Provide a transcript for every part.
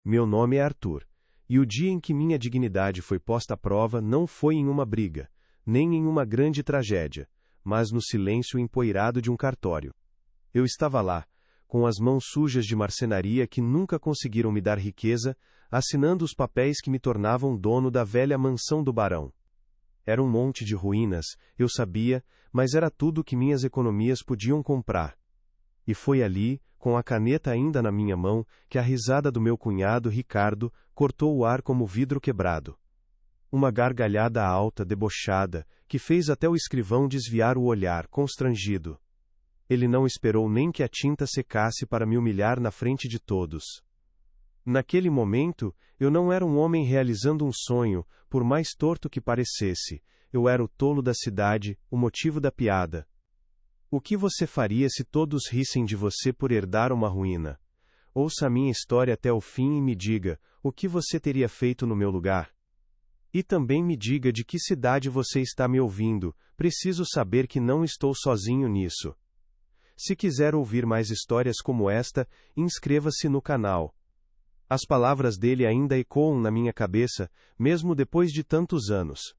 Meu nome é Arthur. E o dia em que minha dignidade foi posta à prova não foi em uma briga, nem em uma grande tragédia, mas no silêncio empoeirado de um cartório. Eu estava lá, com as mãos sujas de marcenaria que nunca conseguiram me dar riqueza, assinando os papéis que me tornavam dono da velha mansão do barão. Era um monte de ruínas, eu sabia, mas era tudo que minhas economias podiam comprar. E foi ali, com a caneta ainda na minha mão, que a risada do meu cunhado Ricardo cortou o ar como vidro quebrado. Uma gargalhada alta, debochada, que fez até o escrivão desviar o olhar, constrangido. Ele não esperou nem que a tinta secasse para me humilhar na frente de todos. Naquele momento, eu não era um homem realizando um sonho, por mais torto que parecesse, eu era o tolo da cidade, o motivo da piada. O que você faria se todos rissem de você por herdar uma ruína? Ouça a minha história até o fim e me diga, o que você teria feito no meu lugar? E também me diga de que cidade você está me ouvindo, preciso saber que não estou sozinho nisso. Se quiser ouvir mais histórias como esta, inscreva-se no canal. As palavras dele ainda ecoam na minha cabeça, mesmo depois de tantos anos.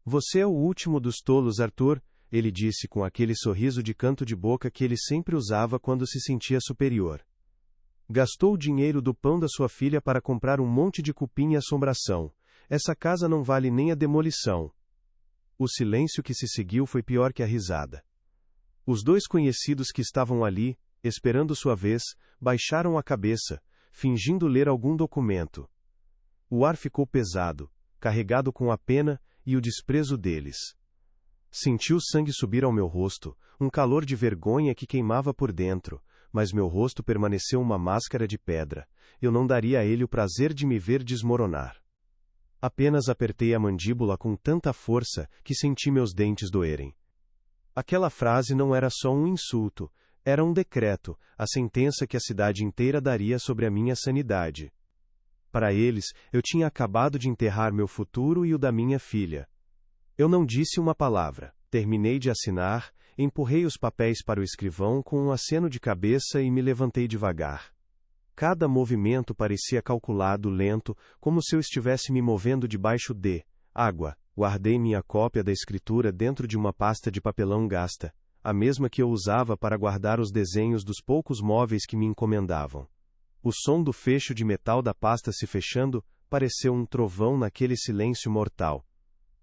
Você é o último dos tolos, Arthur, ele disse com aquele sorriso de canto de boca que ele sempre usava quando se sentia superior. Gastou o dinheiro do pão da sua filha para comprar um monte de cupim e assombração. Essa casa não vale nem a demolição. O silêncio que se seguiu foi pior que a risada. Os dois conhecidos que estavam ali, esperando sua vez, baixaram a cabeça, fingindo ler algum documento. O ar ficou pesado, carregado com a pena e o desprezo deles. Senti o sangue subir ao meu rosto, um calor de vergonha que queimava por dentro, mas meu rosto permaneceu uma máscara de pedra. Eu não daria a ele o prazer de me ver desmoronar. Apenas apertei a mandíbula com tanta força que senti meus dentes doerem. Aquela frase não era só um insulto, era um decreto, a sentença que a cidade inteira daria sobre a minha sanidade. Para eles, eu tinha acabado de enterrar meu futuro e o da minha filha. Eu não disse uma palavra. Terminei de assinar, empurrei os papéis para o escrivão com um aceno de cabeça e me levantei devagar. Cada movimento parecia calculado, lento, como se eu estivesse me movendo debaixo de água. Guardei minha cópia da escritura dentro de uma pasta de papelão gasta, a mesma que eu usava para guardar os desenhos dos poucos móveis que me encomendavam. O som do fecho de metal da pasta se fechando pareceu um trovão naquele silêncio mortal.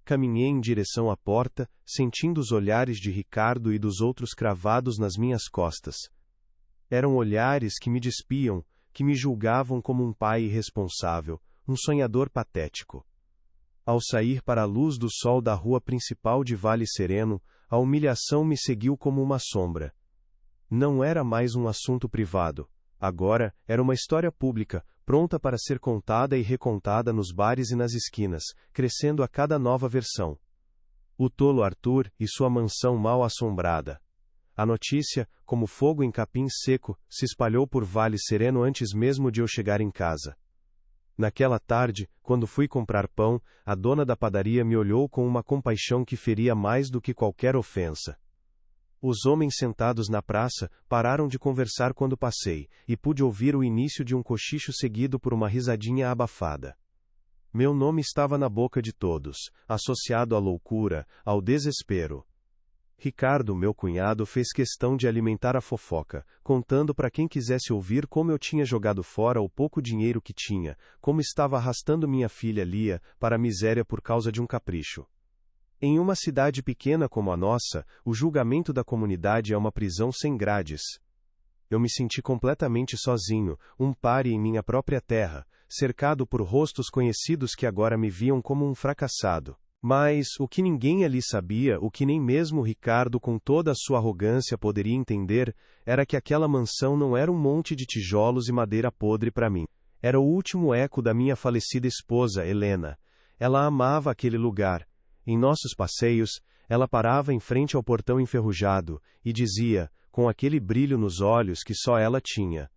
Caminhei em direção à porta, sentindo os olhares de Ricardo e dos outros cravados nas minhas costas. Eram olhares que me despiam, que me julgavam como um pai irresponsável, um sonhador patético. Ao sair para a luz do sol da rua principal de Vale Sereno, a humilhação me seguiu como uma sombra. Não era mais um assunto privado. Agora, era uma história pública, pronta para ser contada e recontada nos bares e nas esquinas, crescendo a cada nova versão. O tolo Arthur e sua mansão mal assombrada. A notícia, como fogo em capim seco, se espalhou por Vale Sereno antes mesmo de eu chegar em casa. Naquela tarde, quando fui comprar pão, a dona da padaria me olhou com uma compaixão que feria mais do que qualquer ofensa. Os homens sentados na praça pararam de conversar quando passei, e pude ouvir o início de um cochicho seguido por uma risadinha abafada. Meu nome estava na boca de todos, associado à loucura, ao desespero. Ricardo, meu cunhado, fez questão de alimentar a fofoca, contando para quem quisesse ouvir como eu tinha jogado fora o pouco dinheiro que tinha, como estava arrastando minha filha Lia para a miséria por causa de um capricho. Em uma cidade pequena como a nossa, o julgamento da comunidade é uma prisão sem grades. Eu me senti completamente sozinho, um pária em minha própria terra, cercado por rostos conhecidos que agora me viam como um fracassado. Mas, o que ninguém ali sabia, o que nem mesmo Ricardo com toda a sua arrogância poderia entender, era que aquela mansão não era um monte de tijolos e madeira podre para mim. Era o último eco da minha falecida esposa, Helena. Ela amava aquele lugar. Em nossos passeios, ela parava em frente ao portão enferrujado, e dizia, com aquele brilho nos olhos que só ela tinha: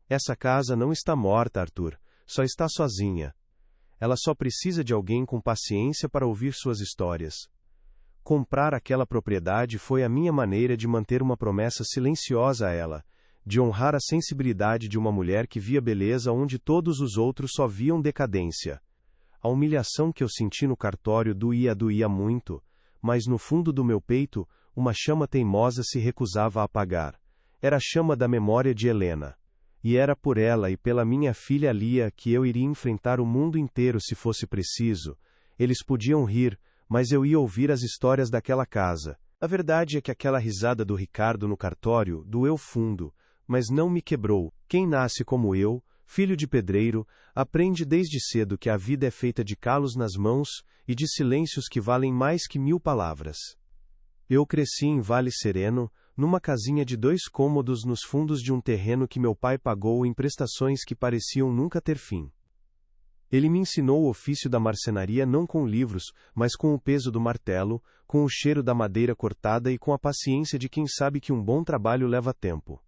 "Essa casa não está morta, Arthur, só está sozinha. Ela só precisa de alguém com paciência para ouvir suas histórias." Comprar aquela propriedade foi a minha maneira de manter uma promessa silenciosa a ela, de honrar a sensibilidade de uma mulher que via beleza onde todos os outros só viam decadência. A humilhação que eu senti no cartório doía muito, mas no fundo do meu peito, uma chama teimosa se recusava a apagar. Era a chama da memória de Helena. E era por ela e pela minha filha Lia que eu iria enfrentar o mundo inteiro se fosse preciso. Eles podiam rir, mas eu ia ouvir as histórias daquela casa. A verdade é que aquela risada do Ricardo no cartório doeu fundo, mas não me quebrou. Quem nasce como eu, filho de pedreiro, aprende desde cedo que a vida é feita de calos nas mãos e de silêncios que valem mais que 1000 palavras. Eu cresci em Vale Sereno, numa casinha de 2 cômodos nos fundos de um terreno que meu pai pagou em prestações que pareciam nunca ter fim. Ele me ensinou o ofício da marcenaria não com livros, mas com o peso do martelo, com o cheiro da madeira cortada e com a paciência de quem sabe que um bom trabalho leva tempo.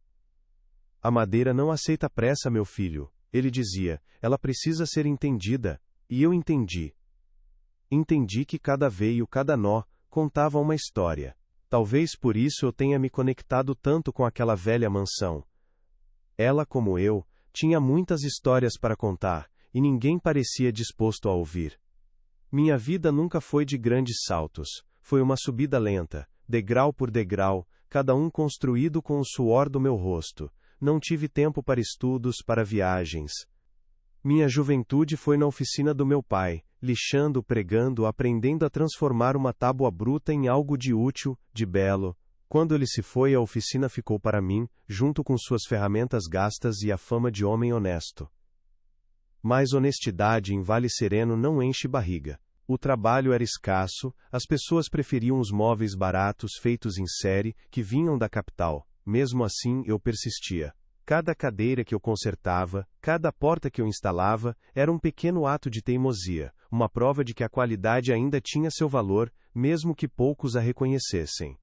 A madeira não aceita pressa, meu filho, ele dizia, ela precisa ser entendida, e eu entendi. Entendi que cada veio, cada nó, contava uma história. Talvez por isso eu tenha me conectado tanto com aquela velha mansão. Ela, como eu, tinha muitas histórias para contar, e ninguém parecia disposto a ouvir. Minha vida nunca foi de grandes saltos, foi uma subida lenta, degrau por degrau, cada um construído com o suor do meu rosto. Não tive tempo para estudos, para viagens. Minha juventude foi na oficina do meu pai, lixando, pregando, aprendendo a transformar uma tábua bruta em algo de útil, de belo. Quando ele se foi, a oficina ficou para mim, junto com suas ferramentas gastas e a fama de homem honesto. Mas honestidade em Vale Sereno não enche barriga. O trabalho era escasso, as pessoas preferiam os móveis baratos feitos em série, que vinham da capital. Mesmo assim, eu persistia. Cada cadeira que eu consertava, cada porta que eu instalava, era um pequeno ato de teimosia, uma prova de que a qualidade ainda tinha seu valor, mesmo que poucos a reconhecessem.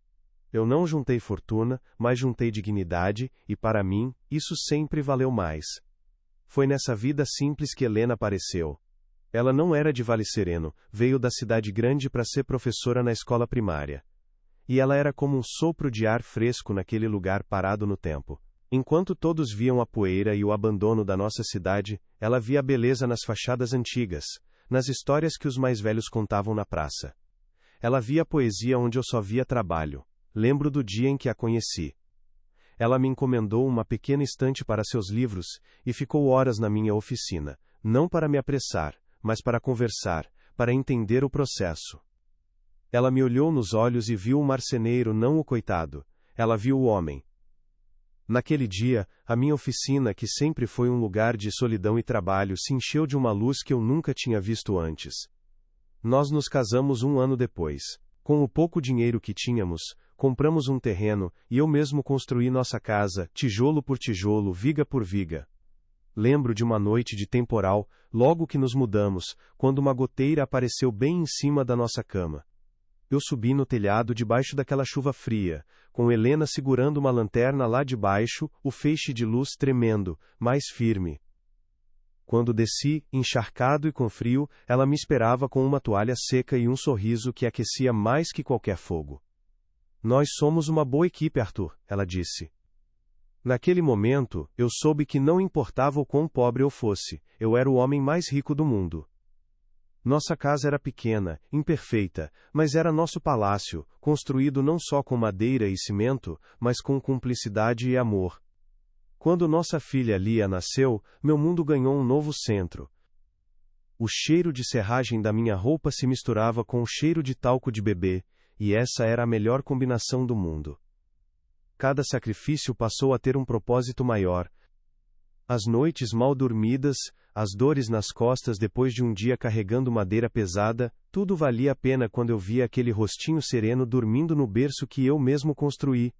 Eu não juntei fortuna, mas juntei dignidade, e para mim, isso sempre valeu mais. Foi nessa vida simples que Helena apareceu. Ela não era de Vale Sereno, veio da cidade grande para ser professora na escola primária. E ela era como um sopro de ar fresco naquele lugar parado no tempo. Enquanto todos viam a poeira e o abandono da nossa cidade, ela via a beleza nas fachadas antigas, nas histórias que os mais velhos contavam na praça. Ela via a poesia onde eu só via trabalho. Lembro do dia em que a conheci. Ela me encomendou uma pequena estante para seus livros, e ficou horas na minha oficina, não para me apressar, mas para conversar, para entender o processo. Ela me olhou nos olhos e viu o marceneiro, não o coitado. Ela viu o homem. Naquele dia, a minha oficina, que sempre foi um lugar de solidão e trabalho, se encheu de uma luz que eu nunca tinha visto antes. Nós nos casamos 1 ano depois. Com o pouco dinheiro que tínhamos, compramos um terreno, e eu mesmo construí nossa casa, tijolo por tijolo, viga por viga. Lembro de uma noite de temporal, logo que nos mudamos, quando uma goteira apareceu bem em cima da nossa cama. Eu subi no telhado debaixo daquela chuva fria, com Helena segurando uma lanterna lá de baixo, o feixe de luz tremendo, mais firme. Quando desci, encharcado e com frio, ela me esperava com uma toalha seca e um sorriso que aquecia mais que qualquer fogo. Nós somos uma boa equipe, Arthur, ela disse. Naquele momento, eu soube que não importava o quão pobre eu fosse, eu era o homem mais rico do mundo. Nossa casa era pequena, imperfeita, mas era nosso palácio, construído não só com madeira e cimento, mas com cumplicidade e amor. Quando nossa filha Lia nasceu, meu mundo ganhou um novo centro. O cheiro de serragem da minha roupa se misturava com o cheiro de talco de bebê, e essa era a melhor combinação do mundo. Cada sacrifício passou a ter um propósito maior. As noites mal dormidas, as dores nas costas depois de um dia carregando madeira pesada, tudo valia a pena quando eu via aquele rostinho sereno dormindo no berço que eu mesmo construí.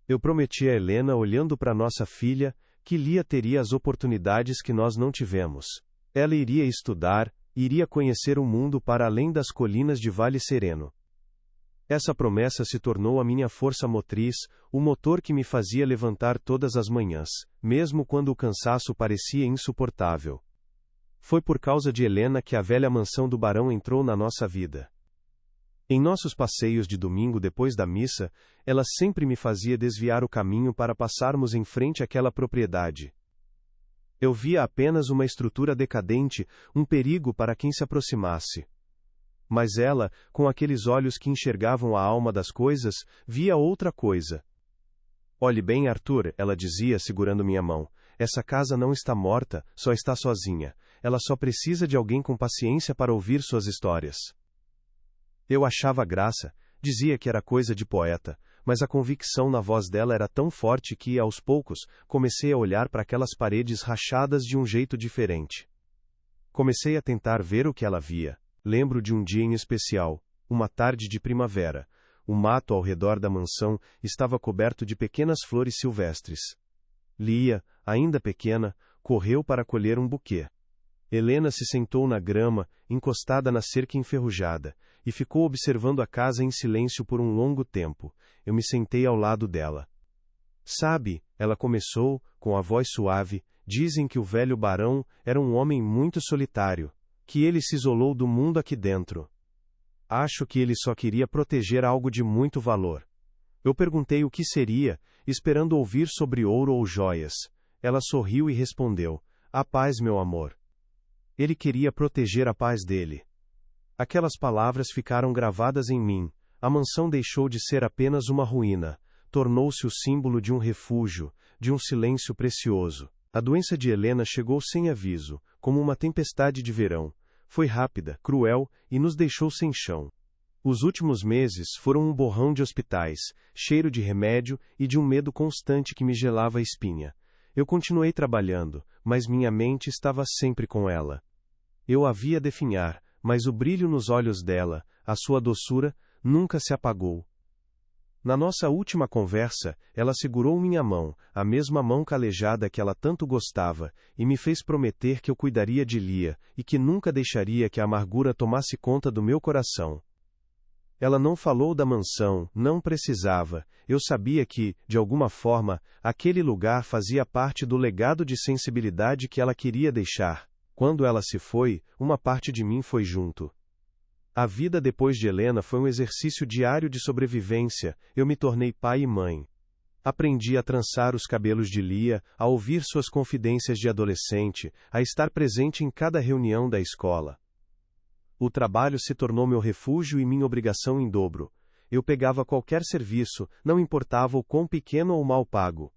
Eu prometi a Helena, olhando para nossa filha, que Lia teria as oportunidades que nós não tivemos. Ela iria estudar, iria conhecer o mundo para além das colinas de Vale Sereno. Essa promessa se tornou a minha força motriz, o motor que me fazia levantar todas as manhãs, mesmo quando o cansaço parecia insuportável. Foi por causa de Helena que a velha mansão do barão entrou na nossa vida. Em nossos passeios de domingo depois da missa, ela sempre me fazia desviar o caminho para passarmos em frente àquela propriedade. Eu via apenas uma estrutura decadente, um perigo para quem se aproximasse. Mas ela, com aqueles olhos que enxergavam a alma das coisas, via outra coisa. Olhe bem, Arthur, ela dizia, segurando minha mão. Essa casa não está morta, só está sozinha. Ela só precisa de alguém com paciência para ouvir suas histórias. Eu achava graça, dizia que era coisa de poeta, mas a convicção na voz dela era tão forte que, aos poucos, comecei a olhar para aquelas paredes rachadas de um jeito diferente. Comecei a tentar ver o que ela via. Lembro de um dia em especial, uma tarde de primavera. O mato ao redor da mansão estava coberto de pequenas flores silvestres. Lia, ainda pequena, correu para colher um buquê. Helena se sentou na grama, encostada na cerca enferrujada, e ficou observando a casa em silêncio por um longo tempo. Eu me sentei ao lado dela. Sabe, ela começou, com a voz suave, dizem que o velho barão era um homem muito solitário, que ele se isolou do mundo aqui dentro. Acho que ele só queria proteger algo de muito valor. Eu perguntei o que seria, esperando ouvir sobre ouro ou joias. Ela sorriu e respondeu: "A paz, meu amor." Ele queria proteger a paz dele. Aquelas palavras ficaram gravadas em mim. A mansão deixou de ser apenas uma ruína. Tornou-se o símbolo de um refúgio, de um silêncio precioso. A doença de Helena chegou sem aviso, como uma tempestade de verão. Foi rápida, cruel, e nos deixou sem chão. Os últimos meses foram um borrão de hospitais, cheiro de remédio e de um medo constante que me gelava a espinha. Eu continuei trabalhando, mas minha mente estava sempre com ela. Eu a via definhar, mas o brilho nos olhos dela, a sua doçura, nunca se apagou. Na nossa última conversa, ela segurou minha mão, a mesma mão calejada que ela tanto gostava, e me fez prometer que eu cuidaria de Lia, e que nunca deixaria que a amargura tomasse conta do meu coração. Ela não falou da mansão, não precisava. Eu sabia que, de alguma forma, aquele lugar fazia parte do legado de sensibilidade que ela queria deixar. Quando ela se foi, uma parte de mim foi junto. A vida depois de Helena foi um exercício diário de sobrevivência. Eu me tornei pai e mãe. Aprendi a trançar os cabelos de Lia, a ouvir suas confidências de adolescente, a estar presente em cada reunião da escola. O trabalho se tornou meu refúgio e minha obrigação em dobro. Eu pegava qualquer serviço, não importava o quão pequeno ou mal pago.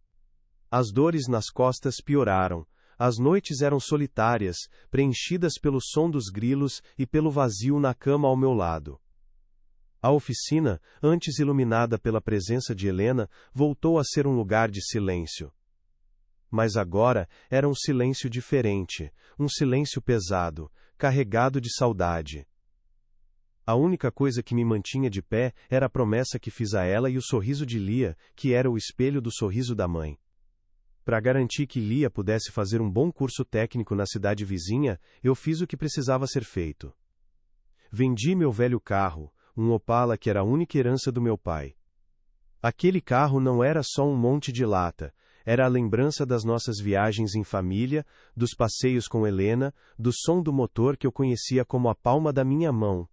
As dores nas costas pioraram. As noites eram solitárias, preenchidas pelo som dos grilos e pelo vazio na cama ao meu lado. A oficina, antes iluminada pela presença de Helena, voltou a ser um lugar de silêncio. Mas agora era um silêncio diferente, um silêncio pesado, carregado de saudade. A única coisa que me mantinha de pé era a promessa que fiz a ela e o sorriso de Lia, que era o espelho do sorriso da mãe. Para garantir que Lia pudesse fazer um bom curso técnico na cidade vizinha, eu fiz o que precisava ser feito. Vendi meu velho carro, um Opala que era a única herança do meu pai. Aquele carro não era só um monte de lata, era a lembrança das nossas viagens em família, dos passeios com Helena, do som do motor que eu conhecia como a palma da minha mão.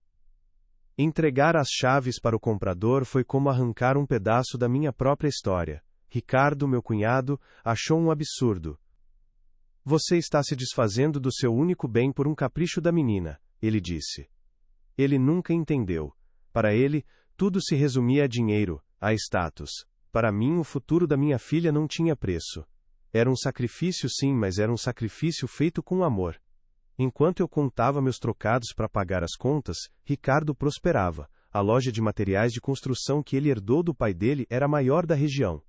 Entregar as chaves para o comprador foi como arrancar um pedaço da minha própria história. Ricardo, meu cunhado, achou um absurdo. "Você está se desfazendo do seu único bem por um capricho da menina", ele disse. Ele nunca entendeu. Para ele, tudo se resumia a dinheiro, a status. Para mim, o futuro da minha filha não tinha preço. Era um sacrifício, sim, mas era um sacrifício feito com amor. Enquanto eu contava meus trocados para pagar as contas, Ricardo prosperava. A loja de materiais de construção que ele herdou do pai dele era a maior da região.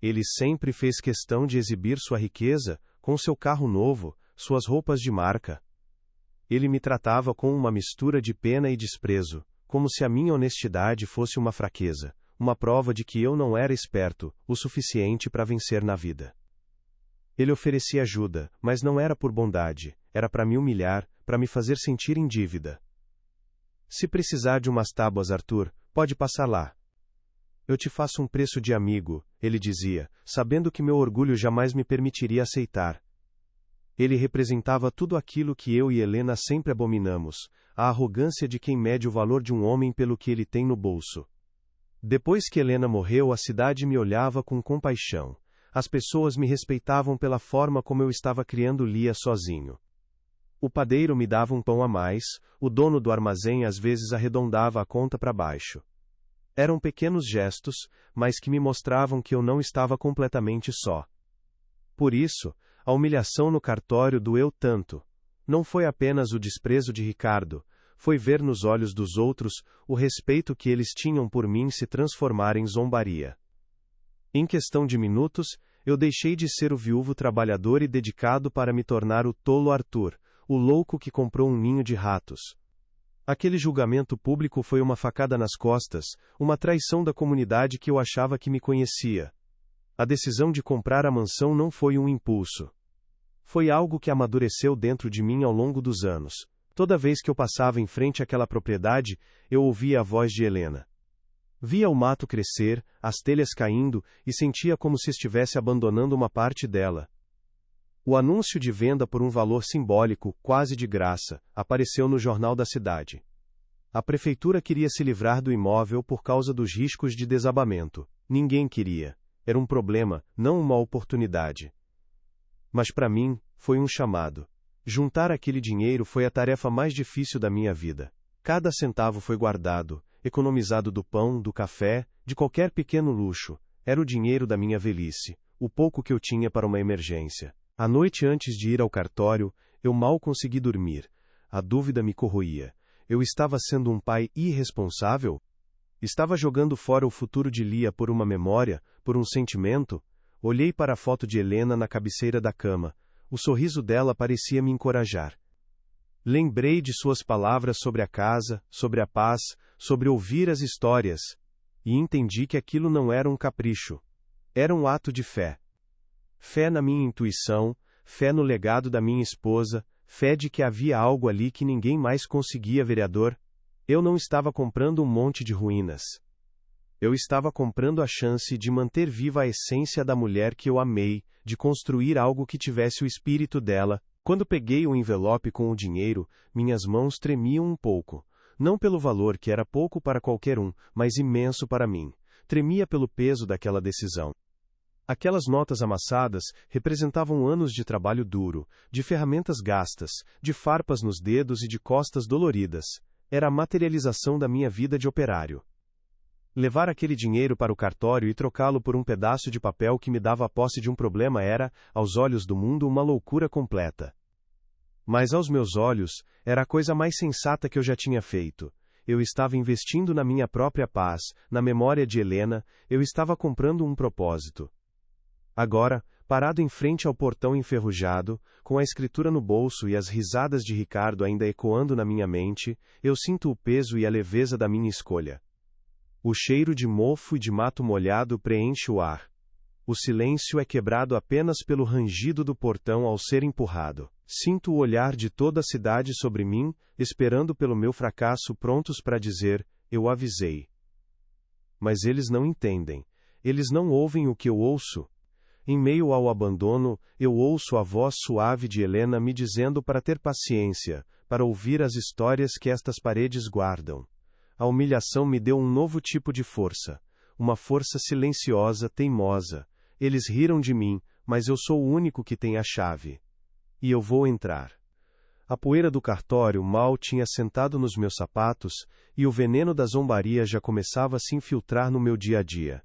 Ele sempre fez questão de exibir sua riqueza, com seu carro novo, suas roupas de marca. Ele me tratava com uma mistura de pena e desprezo, como se a minha honestidade fosse uma fraqueza, uma prova de que eu não era esperto o suficiente para vencer na vida. Ele oferecia ajuda, mas não era por bondade, era para me humilhar, para me fazer sentir em dívida. "Se precisar de umas tábuas, Arthur, pode passar lá. Eu te faço um preço de amigo", ele dizia, sabendo que meu orgulho jamais me permitiria aceitar. Ele representava tudo aquilo que eu e Helena sempre abominamos, a arrogância de quem mede o valor de um homem pelo que ele tem no bolso. Depois que Helena morreu, a cidade me olhava com compaixão. As pessoas me respeitavam pela forma como eu estava criando Lia sozinho. O padeiro me dava um pão a mais, o dono do armazém às vezes arredondava a conta para baixo. Eram pequenos gestos, mas que me mostravam que eu não estava completamente só. Por isso, a humilhação no cartório doeu tanto. Não foi apenas o desprezo de Ricardo, foi ver nos olhos dos outros o respeito que eles tinham por mim se transformar em zombaria. Em questão de minutos, eu deixei de ser o viúvo trabalhador e dedicado para me tornar o tolo Arthur, o louco que comprou um ninho de ratos. Aquele julgamento público foi uma facada nas costas, uma traição da comunidade que eu achava que me conhecia. A decisão de comprar a mansão não foi um impulso. Foi algo que amadureceu dentro de mim ao longo dos anos. Toda vez que eu passava em frente àquela propriedade, eu ouvia a voz de Helena. Via o mato crescer, as telhas caindo, e sentia como se estivesse abandonando uma parte dela. O anúncio de venda por um valor simbólico, quase de graça, apareceu no jornal da cidade. A prefeitura queria se livrar do imóvel por causa dos riscos de desabamento. Ninguém queria. Era um problema, não uma oportunidade. Mas para mim, foi um chamado. Juntar aquele dinheiro foi a tarefa mais difícil da minha vida. Cada centavo foi guardado, economizado do pão, do café, de qualquer pequeno luxo. Era o dinheiro da minha velhice, o pouco que eu tinha para uma emergência. A noite antes de ir ao cartório, eu mal consegui dormir. A dúvida me corroía. Eu estava sendo um pai irresponsável? Estava jogando fora o futuro de Lia por uma memória, por um sentimento? Olhei para a foto de Helena na cabeceira da cama. O sorriso dela parecia me encorajar. Lembrei de suas palavras sobre a casa, sobre a paz, sobre ouvir as histórias. E entendi que aquilo não era um capricho. Era um ato de fé. Fé na minha intuição, fé no legado da minha esposa, fé de que havia algo ali que ninguém mais conseguia, vereador. Eu não estava comprando um monte de ruínas. Eu estava comprando a chance de manter viva a essência da mulher que eu amei, de construir algo que tivesse o espírito dela. Quando peguei o envelope com o dinheiro, minhas mãos tremiam um pouco. Não pelo valor, que era pouco para qualquer um, mas imenso para mim. Tremia pelo peso daquela decisão. Aquelas notas amassadas representavam anos de trabalho duro, de ferramentas gastas, de farpas nos dedos e de costas doloridas. Era a materialização da minha vida de operário. Levar aquele dinheiro para o cartório e trocá-lo por um pedaço de papel que me dava a posse de um problema era, aos olhos do mundo, uma loucura completa. Mas aos meus olhos, era a coisa mais sensata que eu já tinha feito. Eu estava investindo na minha própria paz, na memória de Helena, eu estava comprando um propósito. Agora, parado em frente ao portão enferrujado, com a escritura no bolso e as risadas de Ricardo ainda ecoando na minha mente, eu sinto o peso e a leveza da minha escolha. O cheiro de mofo e de mato molhado preenche o ar. O silêncio é quebrado apenas pelo rangido do portão ao ser empurrado. Sinto o olhar de toda a cidade sobre mim, esperando pelo meu fracasso, prontos para dizer, eu avisei. Mas eles não entendem. Eles não ouvem o que eu ouço. Em meio ao abandono, eu ouço a voz suave de Helena me dizendo para ter paciência, para ouvir as histórias que estas paredes guardam. A humilhação me deu um novo tipo de força. Uma força silenciosa, teimosa. Eles riram de mim, mas eu sou o único que tem a chave. E eu vou entrar. A poeira do cartório mal tinha sentado nos meus sapatos, e o veneno da zombaria já começava a se infiltrar no meu dia a dia.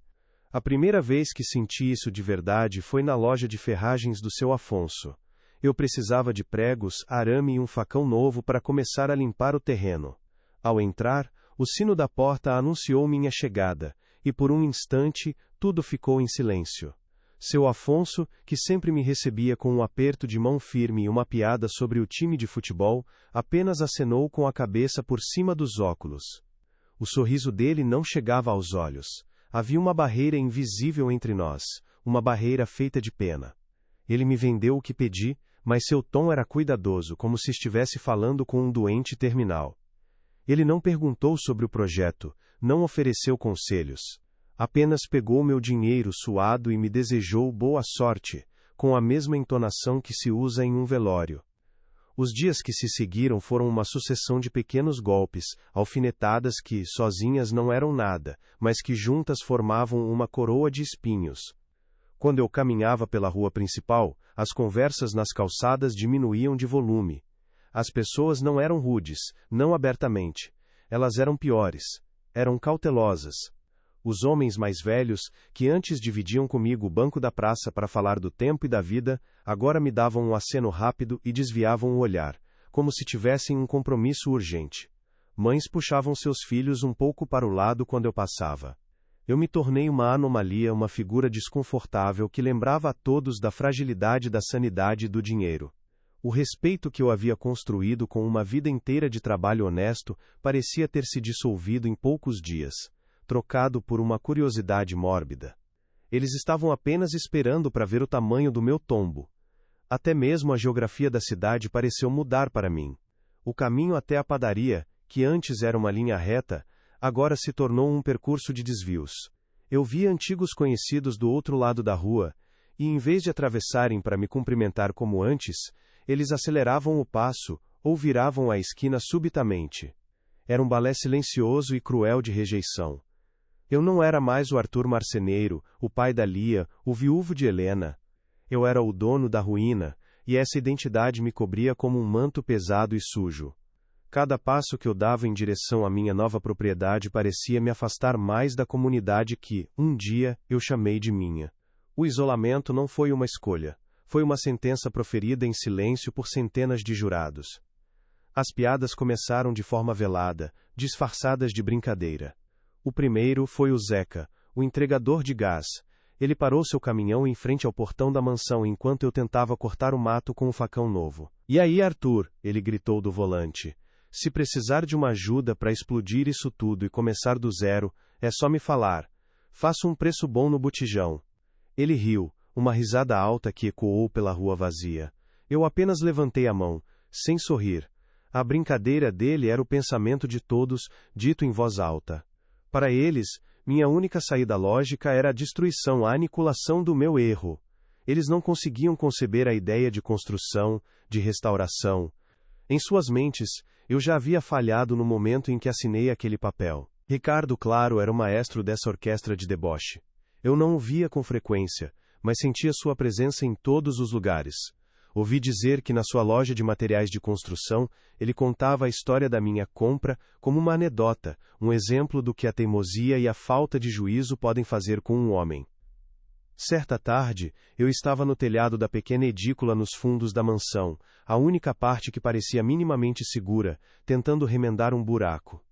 A primeira vez que senti isso de verdade foi na loja de ferragens do seu Afonso. Eu precisava de pregos, arame e um facão novo para começar a limpar o terreno. Ao entrar, o sino da porta anunciou minha chegada, e por um instante, tudo ficou em silêncio. Seu Afonso, que sempre me recebia com um aperto de mão firme e uma piada sobre o time de futebol, apenas acenou com a cabeça por cima dos óculos. O sorriso dele não chegava aos olhos. Havia uma barreira invisível entre nós, uma barreira feita de pena. Ele me vendeu o que pedi, mas seu tom era cuidadoso, como se estivesse falando com um doente terminal. Ele não perguntou sobre o projeto, não ofereceu conselhos. Apenas pegou meu dinheiro suado e me desejou boa sorte, com a mesma entonação que se usa em um velório. Os dias que se seguiram foram uma sucessão de pequenos golpes, alfinetadas que, sozinhas, não eram nada, mas que juntas formavam uma coroa de espinhos. Quando eu caminhava pela rua principal, as conversas nas calçadas diminuíam de volume. As pessoas não eram rudes, não abertamente. Elas eram piores. Eram cautelosas. Os homens mais velhos, que antes dividiam comigo o banco da praça para falar do tempo e da vida, agora me davam um aceno rápido e desviavam o olhar, como se tivessem um compromisso urgente. Mães puxavam seus filhos um pouco para o lado quando eu passava. Eu me tornei uma anomalia, uma figura desconfortável que lembrava a todos da fragilidade da sanidade e do dinheiro. O respeito que eu havia construído com uma vida inteira de trabalho honesto parecia ter se dissolvido em poucos dias, trocado por uma curiosidade mórbida. Eles estavam apenas esperando para ver o tamanho do meu tombo. Até mesmo a geografia da cidade pareceu mudar para mim. O caminho até a padaria, que antes era uma linha reta, agora se tornou um percurso de desvios. Eu via antigos conhecidos do outro lado da rua, e em vez de atravessarem para me cumprimentar como antes, eles aceleravam o passo, ou viravam a esquina subitamente. Era um balé silencioso e cruel de rejeição. Eu não era mais o Arthur marceneiro, o pai da Lia, o viúvo de Helena. Eu era o dono da ruína, e essa identidade me cobria como um manto pesado e sujo. Cada passo que eu dava em direção à minha nova propriedade parecia me afastar mais da comunidade que, um dia, eu chamei de minha. O isolamento não foi uma escolha. Foi uma sentença proferida em silêncio por centenas de jurados. As piadas começaram de forma velada, disfarçadas de brincadeira. O primeiro foi o Zeca, o entregador de gás. Ele parou seu caminhão em frente ao portão da mansão enquanto eu tentava cortar o mato com um facão novo. "E aí, Arthur?" ele gritou do volante. "Se precisar de uma ajuda para explodir isso tudo e começar do zero, é só me falar. Faço um preço bom no botijão." Ele riu, uma risada alta que ecoou pela rua vazia. Eu apenas levantei a mão, sem sorrir. A brincadeira dele era o pensamento de todos, dito em voz alta. Para eles, minha única saída lógica era a destruição, a aniquilação do meu erro. Eles não conseguiam conceber a ideia de construção, de restauração. Em suas mentes, eu já havia falhado no momento em que assinei aquele papel. Ricardo, claro, era o maestro dessa orquestra de deboche. Eu não o via com frequência, mas sentia sua presença em todos os lugares. Ouvi dizer que na sua loja de materiais de construção, ele contava a história da minha compra como uma anedota, um exemplo do que a teimosia e a falta de juízo podem fazer com um homem. Certa tarde, eu estava no telhado da pequena edícula nos fundos da mansão, a única parte que parecia minimamente segura, tentando remendar um buraco.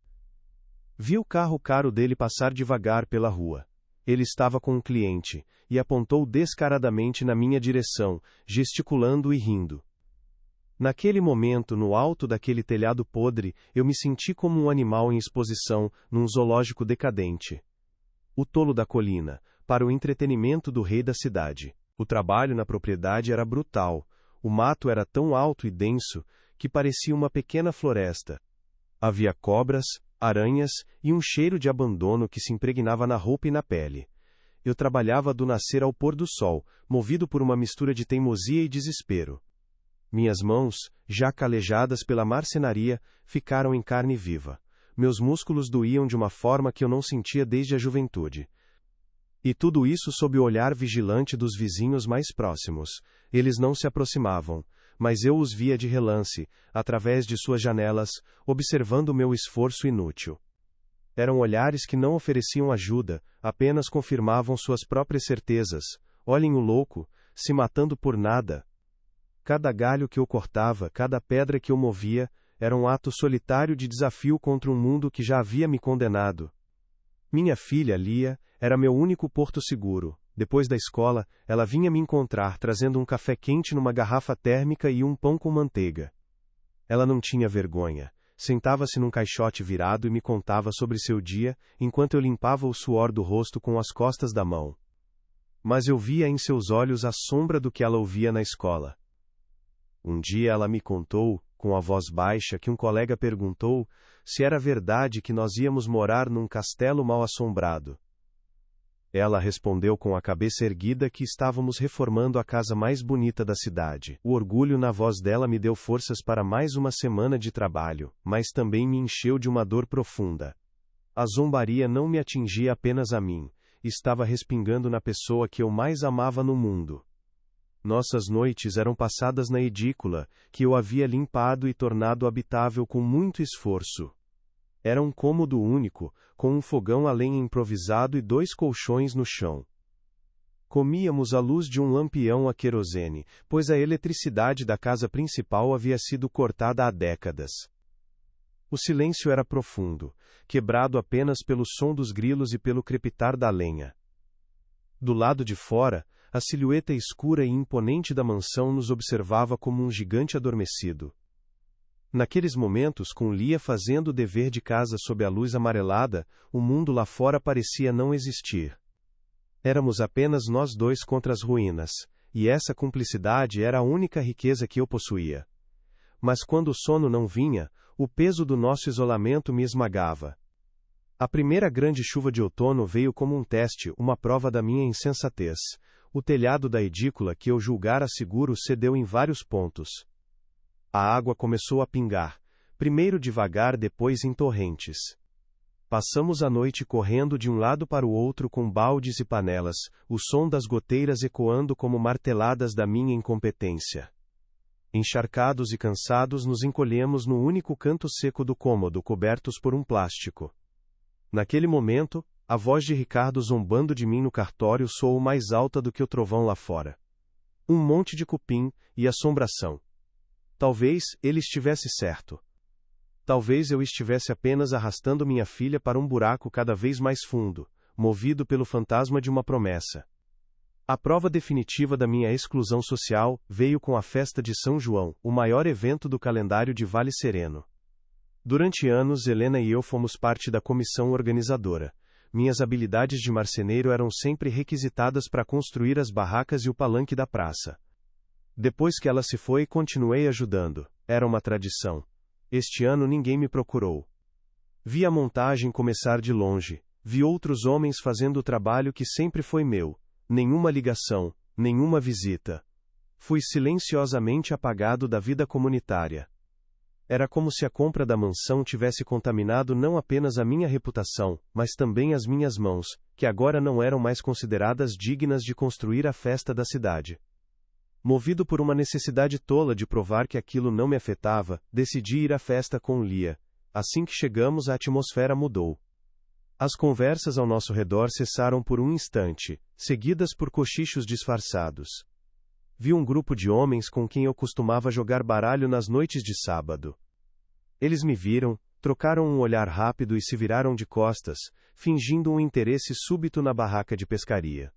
Vi o carro caro dele passar devagar pela rua. Ele estava com um cliente, e apontou descaradamente na minha direção, gesticulando e rindo. Naquele momento, no alto daquele telhado podre, eu me senti como um animal em exposição, num zoológico decadente. O tolo da colina, para o entretenimento do rei da cidade. O trabalho na propriedade era brutal. O mato era tão alto e denso, que parecia uma pequena floresta. Havia cobras, aranhas e um cheiro de abandono que se impregnava na roupa e na pele. Eu trabalhava do nascer ao pôr do sol, movido por uma mistura de teimosia e desespero. Minhas mãos, já calejadas pela marcenaria, ficaram em carne viva. Meus músculos doíam de uma forma que eu não sentia desde a juventude. E tudo isso sob o olhar vigilante dos vizinhos mais próximos. Eles não se aproximavam, mas eu os via de relance, através de suas janelas, observando meu esforço inútil. Eram olhares que não ofereciam ajuda, apenas confirmavam suas próprias certezas. Olhem o louco, se matando por nada. Cada galho que eu cortava, cada pedra que eu movia, era um ato solitário de desafio contra um mundo que já havia me condenado. Minha filha, Lia, era meu único porto seguro. Depois da escola, ela vinha me encontrar trazendo um café quente numa garrafa térmica e um pão com manteiga. Ela não tinha vergonha. Sentava-se num caixote virado e me contava sobre seu dia, enquanto eu limpava o suor do rosto com as costas da mão. Mas eu via em seus olhos a sombra do que ela ouvia na escola. Um dia ela me contou, com a voz baixa, que um colega perguntou se era verdade que nós íamos morar num castelo mal assombrado. Ela respondeu com a cabeça erguida que estávamos reformando a casa mais bonita da cidade. O orgulho na voz dela me deu forças para mais uma semana de trabalho, mas também me encheu de uma dor profunda. A zombaria não me atingia apenas a mim, estava respingando na pessoa que eu mais amava no mundo. Nossas noites eram passadas na edícula, que eu havia limpado e tornado habitável com muito esforço. Era um cômodo único, com um fogão a lenha improvisado e 2 colchões no chão. Comíamos à luz de um lampião a querosene, pois a eletricidade da casa principal havia sido cortada há décadas. O silêncio era profundo, quebrado apenas pelo som dos grilos e pelo crepitar da lenha. Do lado de fora, a silhueta escura e imponente da mansão nos observava como um gigante adormecido. Naqueles momentos, com Lia fazendo o dever de casa sob a luz amarelada, o mundo lá fora parecia não existir. Éramos apenas nós dois contra as ruínas, e essa cumplicidade era a única riqueza que eu possuía. Mas quando o sono não vinha, o peso do nosso isolamento me esmagava. A primeira grande chuva de outono veio como um teste, uma prova da minha insensatez. O telhado da edícula que eu julgara seguro cedeu em vários pontos. A água começou a pingar, primeiro devagar, depois em torrentes. Passamos a noite correndo de um lado para o outro com baldes e panelas, o som das goteiras ecoando como marteladas da minha incompetência. Encharcados e cansados, nos encolhemos no único canto seco do cômodo, cobertos por um plástico. Naquele momento, a voz de Ricardo zombando de mim no cartório soou mais alta do que o trovão lá fora. Um monte de cupim e assombração. Talvez ele estivesse certo. Talvez eu estivesse apenas arrastando minha filha para um buraco cada vez mais fundo, movido pelo fantasma de uma promessa. A prova definitiva da minha exclusão social veio com a festa de São João, o maior evento do calendário de Vale Sereno. Durante anos, Helena e eu fomos parte da comissão organizadora. Minhas habilidades de marceneiro eram sempre requisitadas para construir as barracas e o palanque da praça. Depois que ela se foi, continuei ajudando. Era uma tradição. Este ano ninguém me procurou. Vi a montagem começar de longe. Vi outros homens fazendo o trabalho que sempre foi meu. Nenhuma ligação, nenhuma visita. Fui silenciosamente apagado da vida comunitária. Era como se a compra da mansão tivesse contaminado não apenas a minha reputação, mas também as minhas mãos, que agora não eram mais consideradas dignas de construir a festa da cidade. Movido por uma necessidade tola de provar que aquilo não me afetava, decidi ir à festa com Lia. Assim que chegamos, a atmosfera mudou. As conversas ao nosso redor cessaram por um instante, seguidas por cochichos disfarçados. Vi um grupo de homens com quem eu costumava jogar baralho nas noites de sábado. Eles me viram, trocaram um olhar rápido e se viraram de costas, fingindo um interesse súbito na barraca de pescaria.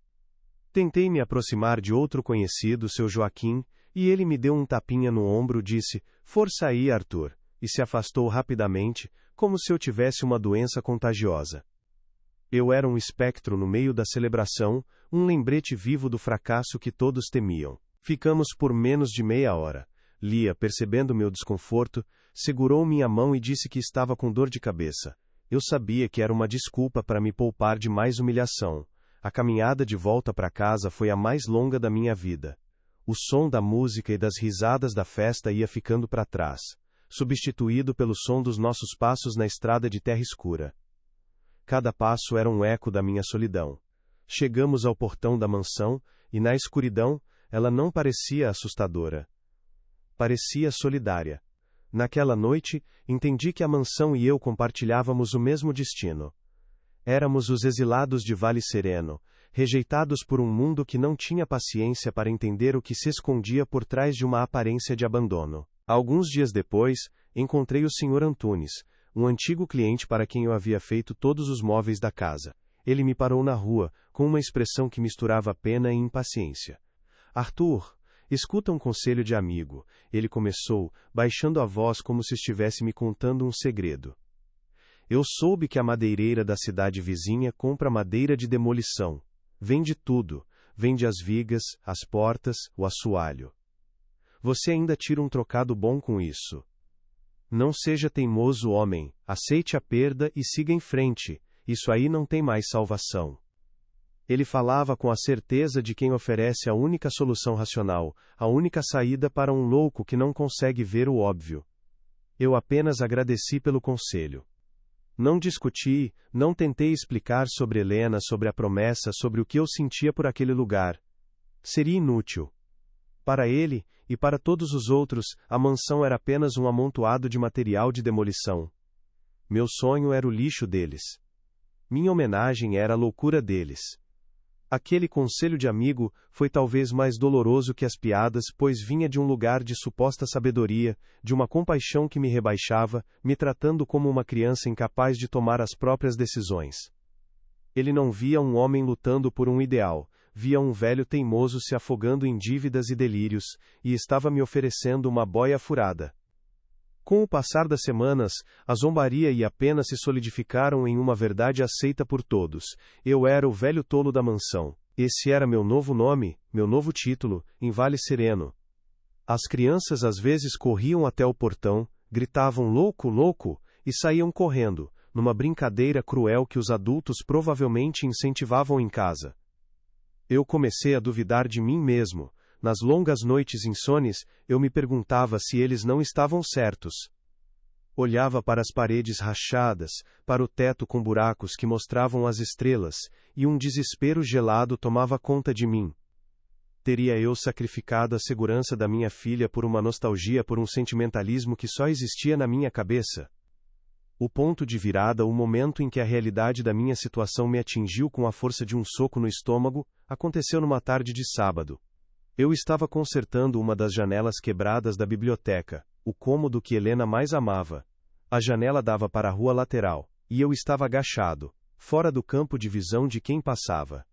Tentei me aproximar de outro conhecido, seu Joaquim, e ele me deu um tapinha no ombro, disse, "Força aí, Arthur", e se afastou rapidamente, como se eu tivesse uma doença contagiosa. Eu era um espectro no meio da celebração, um lembrete vivo do fracasso que todos temiam. Ficamos por menos de meia hora. Lia, percebendo meu desconforto, segurou minha mão e disse que estava com dor de cabeça. Eu sabia que era uma desculpa para me poupar de mais humilhação. A caminhada de volta para casa foi a mais longa da minha vida. O som da música e das risadas da festa ia ficando para trás, substituído pelo som dos nossos passos na estrada de terra escura. Cada passo era um eco da minha solidão. Chegamos ao portão da mansão, e na escuridão, ela não parecia assustadora. Parecia solidária. Naquela noite, entendi que a mansão e eu compartilhávamos o mesmo destino. Éramos os exilados de Vale Sereno, rejeitados por um mundo que não tinha paciência para entender o que se escondia por trás de uma aparência de abandono. Alguns dias depois, encontrei o Sr. Antunes, um antigo cliente para quem eu havia feito todos os móveis da casa. Ele me parou na rua, com uma expressão que misturava pena e impaciência. "Arthur, escuta um conselho de amigo", ele começou, baixando a voz como se estivesse me contando um segredo. "Eu soube que a madeireira da cidade vizinha compra madeira de demolição. Vende tudo. Vende as vigas, as portas, o assoalho. Você ainda tira um trocado bom com isso. Não seja teimoso, homem. Aceite a perda e siga em frente. Isso aí não tem mais salvação." Ele falava com a certeza de quem oferece a única solução racional, a única saída para um louco que não consegue ver o óbvio. Eu apenas agradeci pelo conselho. Não discuti, não tentei explicar sobre Helena, sobre a promessa, sobre o que eu sentia por aquele lugar. Seria inútil. Para ele, e para todos os outros, a mansão era apenas um amontoado de material de demolição. Meu sonho era o lixo deles. Minha homenagem era a loucura deles. Aquele conselho de amigo foi talvez mais doloroso que as piadas, pois vinha de um lugar de suposta sabedoria, de uma compaixão que me rebaixava, me tratando como uma criança incapaz de tomar as próprias decisões. Ele não via um homem lutando por um ideal, via um velho teimoso se afogando em dívidas e delírios, e estava me oferecendo uma boia furada. Com o passar das semanas, a zombaria e a pena se solidificaram em uma verdade aceita por todos. Eu era o velho tolo da mansão. Esse era meu novo nome, meu novo título, em Vale Sereno. As crianças às vezes corriam até o portão, gritavam louco, louco, e saíam correndo, numa brincadeira cruel que os adultos provavelmente incentivavam em casa. Eu comecei a duvidar de mim mesmo. Nas longas noites insones, eu me perguntava se eles não estavam certos. Olhava para as paredes rachadas, para o teto com buracos que mostravam as estrelas, e um desespero gelado tomava conta de mim. Teria eu sacrificado a segurança da minha filha por uma nostalgia, por um sentimentalismo que só existia na minha cabeça? O ponto de virada, o momento em que a realidade da minha situação me atingiu com a força de um soco no estômago, aconteceu numa tarde de sábado. Eu estava consertando uma das janelas quebradas da biblioteca, o cômodo que Helena mais amava. A janela dava para a rua lateral, e eu estava agachado, fora do campo de visão de quem passava.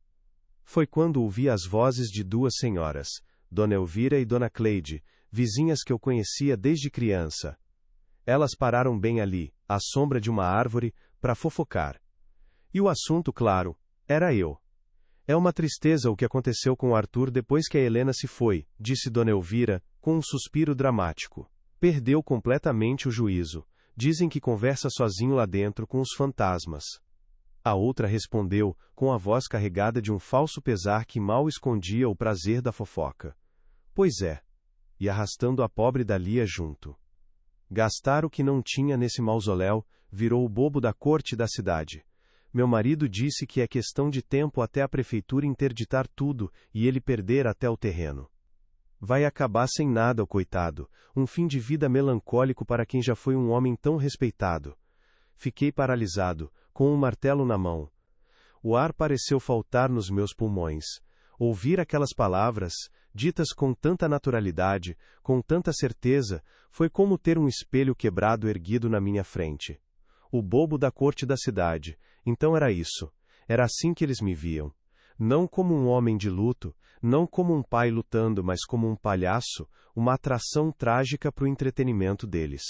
Foi quando ouvi as vozes de duas senhoras, Dona Elvira e Dona Cleide, vizinhas que eu conhecia desde criança. Elas pararam bem ali, à sombra de uma árvore, para fofocar. E o assunto, claro, era eu. É uma tristeza o que aconteceu com Arthur depois que a Helena se foi, disse Dona Elvira, com um suspiro dramático. Perdeu completamente o juízo. Dizem que conversa sozinho lá dentro com os fantasmas. A outra respondeu, com a voz carregada de um falso pesar que mal escondia o prazer da fofoca. Pois é. E arrastando a pobre Dália junto. Gastar o que não tinha nesse mausoléu, virou o bobo da corte da cidade. Meu marido disse que é questão de tempo até a prefeitura interditar tudo, e ele perder até o terreno. Vai acabar sem nada, o coitado, um fim de vida melancólico para quem já foi um homem tão respeitado. Fiquei paralisado, com um martelo na mão. O ar pareceu faltar nos meus pulmões. Ouvir aquelas palavras, ditas com tanta naturalidade, com tanta certeza, foi como ter um espelho quebrado erguido na minha frente. O bobo da corte da cidade. Então era isso. Era assim que eles me viam. Não como um homem de luto, não como um pai lutando, mas como um palhaço, uma atração trágica para o entretenimento deles.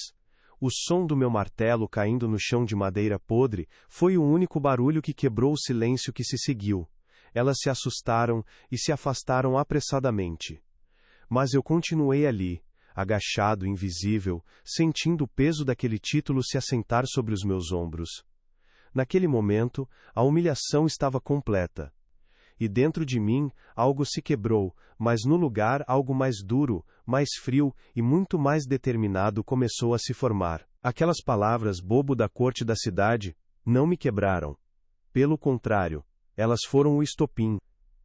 O som do meu martelo caindo no chão de madeira podre foi o único barulho que quebrou o silêncio que se seguiu. Elas se assustaram e se afastaram apressadamente. Mas eu continuei ali, agachado, invisível, sentindo o peso daquele título se assentar sobre os meus ombros. Naquele momento, a humilhação estava completa. E dentro de mim, algo se quebrou, mas no lugar algo mais duro, mais frio e muito mais determinado começou a se formar. Aquelas palavras bobo da corte da cidade não me quebraram. Pelo contrário, elas foram o estopim.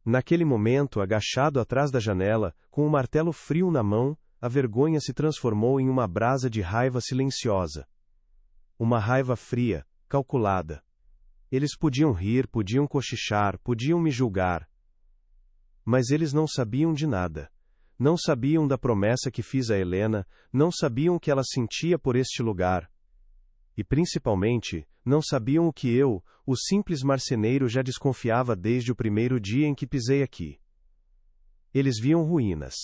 Naquele momento, agachado atrás da janela, com o martelo frio na mão, a vergonha se transformou em uma brasa de raiva silenciosa. Uma raiva fria, calculada. Eles podiam rir, podiam cochichar, podiam me julgar. Mas eles não sabiam de nada. Não sabiam da promessa que fiz a Helena, não sabiam o que ela sentia por este lugar. E principalmente, não sabiam o que eu, o simples marceneiro, já desconfiava desde o primeiro dia em que pisei aqui. Eles viam ruínas.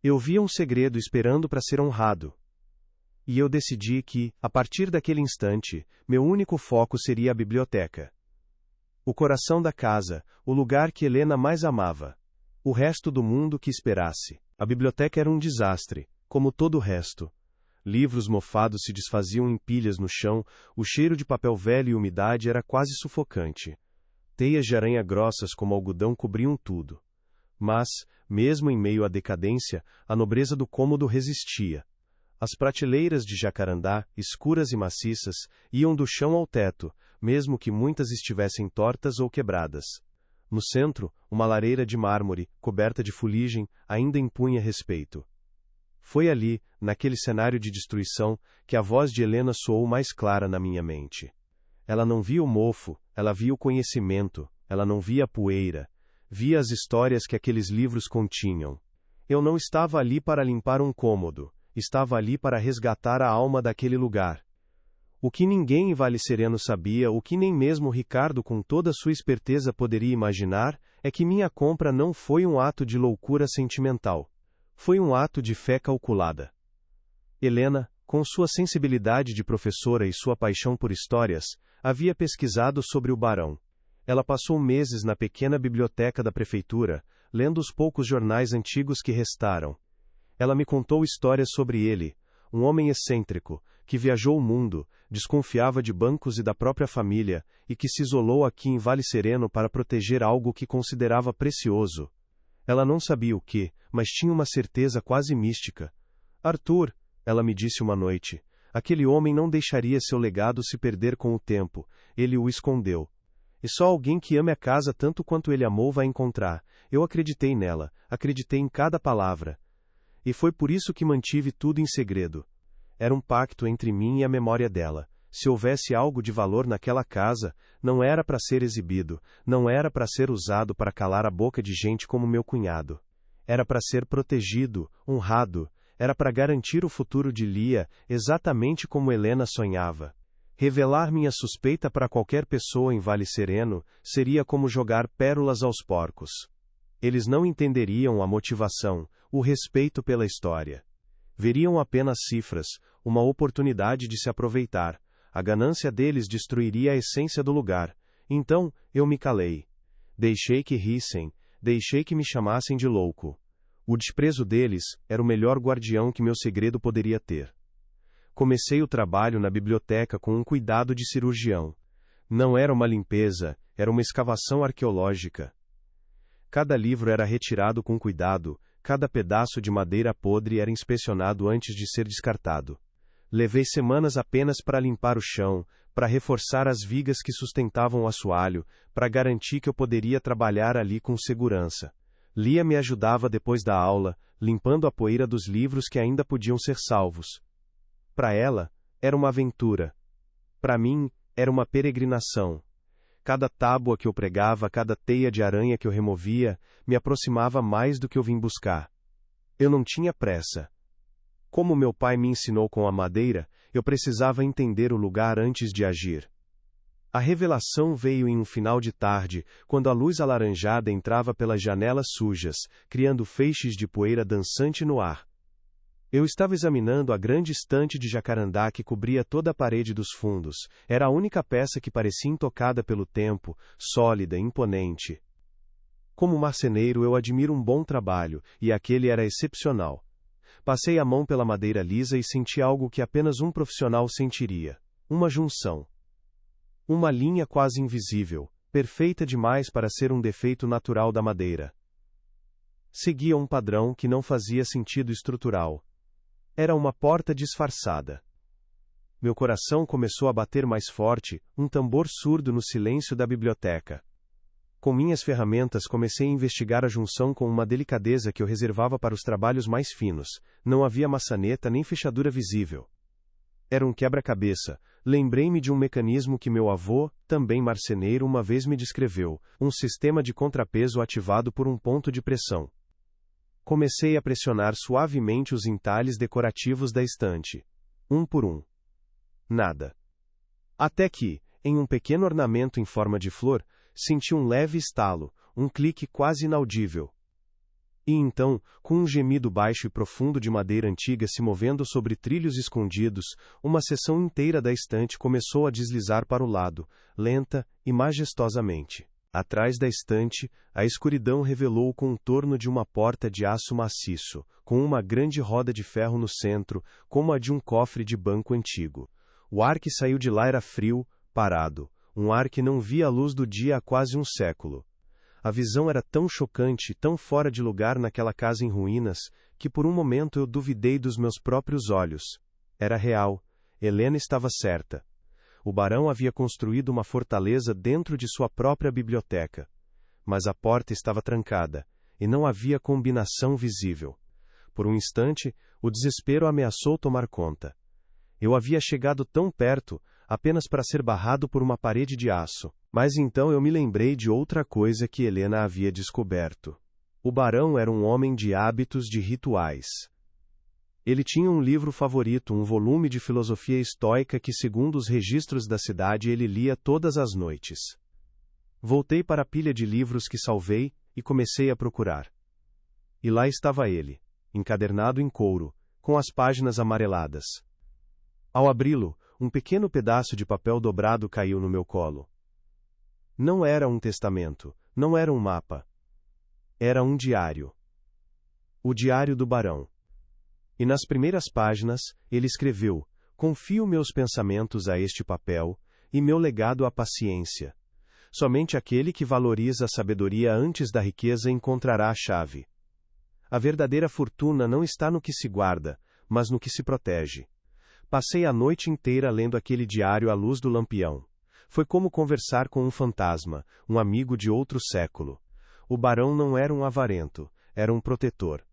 Eu via um segredo esperando para ser honrado. E eu decidi que, a partir daquele instante, meu único foco seria a biblioteca. O coração da casa, o lugar que Helena mais amava. O resto do mundo que esperasse. A biblioteca era um desastre, como todo o resto. Livros mofados se desfaziam em pilhas no chão, o cheiro de papel velho e umidade era quase sufocante. Teias de aranha grossas como algodão cobriam tudo. Mas, mesmo em meio à decadência, a nobreza do cômodo resistia. As prateleiras de jacarandá, escuras e maciças, iam do chão ao teto, mesmo que muitas estivessem tortas ou quebradas. No centro, uma lareira de mármore, coberta de fuligem, ainda impunha respeito. Foi ali, naquele cenário de destruição, que a voz de Helena soou mais clara na minha mente. Ela não via o mofo, ela via o conhecimento, ela não via a poeira, via as histórias que aqueles livros continham. Eu não estava ali para limpar um cômodo, estava ali para resgatar a alma daquele lugar. O que ninguém em Vale Sereno sabia, o que nem mesmo Ricardo com toda sua esperteza poderia imaginar, é que minha compra não foi um ato de loucura sentimental. Foi um ato de fé calculada. Helena, com sua sensibilidade de professora e sua paixão por histórias, havia pesquisado sobre o barão. Ela passou meses na pequena biblioteca da prefeitura, lendo os poucos jornais antigos que restaram. Ela me contou histórias sobre ele, um homem excêntrico, que viajou o mundo, desconfiava de bancos e da própria família, e que se isolou aqui em Vale Sereno para proteger algo que considerava precioso. Ela não sabia o que, mas tinha uma certeza quase mística. Arthur, ela me disse uma noite, aquele homem não deixaria seu legado se perder com o tempo, ele o escondeu. E só alguém que ame a casa tanto quanto ele amou vai encontrar. Eu acreditei nela, acreditei em cada palavra. E foi por isso que mantive tudo em segredo. Era um pacto entre mim e a memória dela. Se houvesse algo de valor naquela casa, não era para ser exibido, não era para ser usado para calar a boca de gente como meu cunhado. Era para ser protegido, honrado, era para garantir o futuro de Lia, exatamente como Helena sonhava. Revelar minha suspeita para qualquer pessoa em Vale Sereno seria como jogar pérolas aos porcos. Eles não entenderiam a motivação, o respeito pela história. Veriam apenas cifras, uma oportunidade de se aproveitar. A ganância deles destruiria a essência do lugar. Então, eu me calei. Deixei que rissem, deixei que me chamassem de louco. O desprezo deles era o melhor guardião que meu segredo poderia ter. Comecei o trabalho na biblioteca com um cuidado de cirurgião. Não era uma limpeza, era uma escavação arqueológica. Cada livro era retirado com cuidado, cada pedaço de madeira podre era inspecionado antes de ser descartado. Levei semanas apenas para limpar o chão, para reforçar as vigas que sustentavam o assoalho, para garantir que eu poderia trabalhar ali com segurança. Lia me ajudava depois da aula, limpando a poeira dos livros que ainda podiam ser salvos. Para ela, era uma aventura. Para mim, era uma peregrinação. Cada tábua que eu pregava, cada teia de aranha que eu removia, me aproximava mais do que eu vim buscar. Eu não tinha pressa. Como meu pai me ensinou com a madeira, eu precisava entender o lugar antes de agir. A revelação veio em um final de tarde, quando a luz alaranjada entrava pelas janelas sujas, criando feixes de poeira dançante no ar. Eu estava examinando a grande estante de jacarandá que cobria toda a parede dos fundos. Era a única peça que parecia intocada pelo tempo, sólida, imponente. Como marceneiro, eu admiro um bom trabalho, e aquele era excepcional. Passei a mão pela madeira lisa e senti algo que apenas um profissional sentiria: uma junção. Uma linha quase invisível, perfeita demais para ser um defeito natural da madeira. Seguia um padrão que não fazia sentido estrutural. Era uma porta disfarçada. Meu coração começou a bater mais forte, um tambor surdo no silêncio da biblioteca. Com minhas ferramentas comecei a investigar a junção com uma delicadeza que eu reservava para os trabalhos mais finos. Não havia maçaneta nem fechadura visível. Era um quebra-cabeça. Lembrei-me de um mecanismo que meu avô, também marceneiro, uma vez me descreveu: um sistema de contrapeso ativado por um ponto de pressão. Comecei a pressionar suavemente os entalhes decorativos da estante. Um por um. Nada. Até que, em um pequeno ornamento em forma de flor, senti um leve estalo, um clique quase inaudível. E então, com um gemido baixo e profundo de madeira antiga se movendo sobre trilhos escondidos, uma seção inteira da estante começou a deslizar para o lado, lenta e majestosamente. Atrás da estante, a escuridão revelou o contorno de uma porta de aço maciço, com uma grande roda de ferro no centro, como a de um cofre de banco antigo. O ar que saiu de lá era frio, parado, um ar que não via a luz do dia há quase um século. A visão era tão chocante, tão fora de lugar naquela casa em ruínas, que por um momento eu duvidei dos meus próprios olhos. Era real. Helena estava certa. O barão havia construído uma fortaleza dentro de sua própria biblioteca. Mas a porta estava trancada, e não havia combinação visível. Por um instante, o desespero ameaçou tomar conta. Eu havia chegado tão perto, apenas para ser barrado por uma parede de aço. Mas então eu me lembrei de outra coisa que Helena havia descoberto. O barão era um homem de hábitos, de rituais. Ele tinha um livro favorito, um volume de filosofia estoica que, segundo os registros da cidade, ele lia todas as noites. Voltei para a pilha de livros que salvei e comecei a procurar. E lá estava ele, encadernado em couro, com as páginas amareladas. Ao abri-lo, um pequeno pedaço de papel dobrado caiu no meu colo. Não era um testamento, não era um mapa. Era um diário. O diário do barão. E nas primeiras páginas, ele escreveu: confio meus pensamentos a este papel, e meu legado à paciência. Somente aquele que valoriza a sabedoria antes da riqueza encontrará a chave. A verdadeira fortuna não está no que se guarda, mas no que se protege. Passei a noite inteira lendo aquele diário à luz do lampião. Foi como conversar com um fantasma, um amigo de outro século. O barão não era um avarento, era um protetor.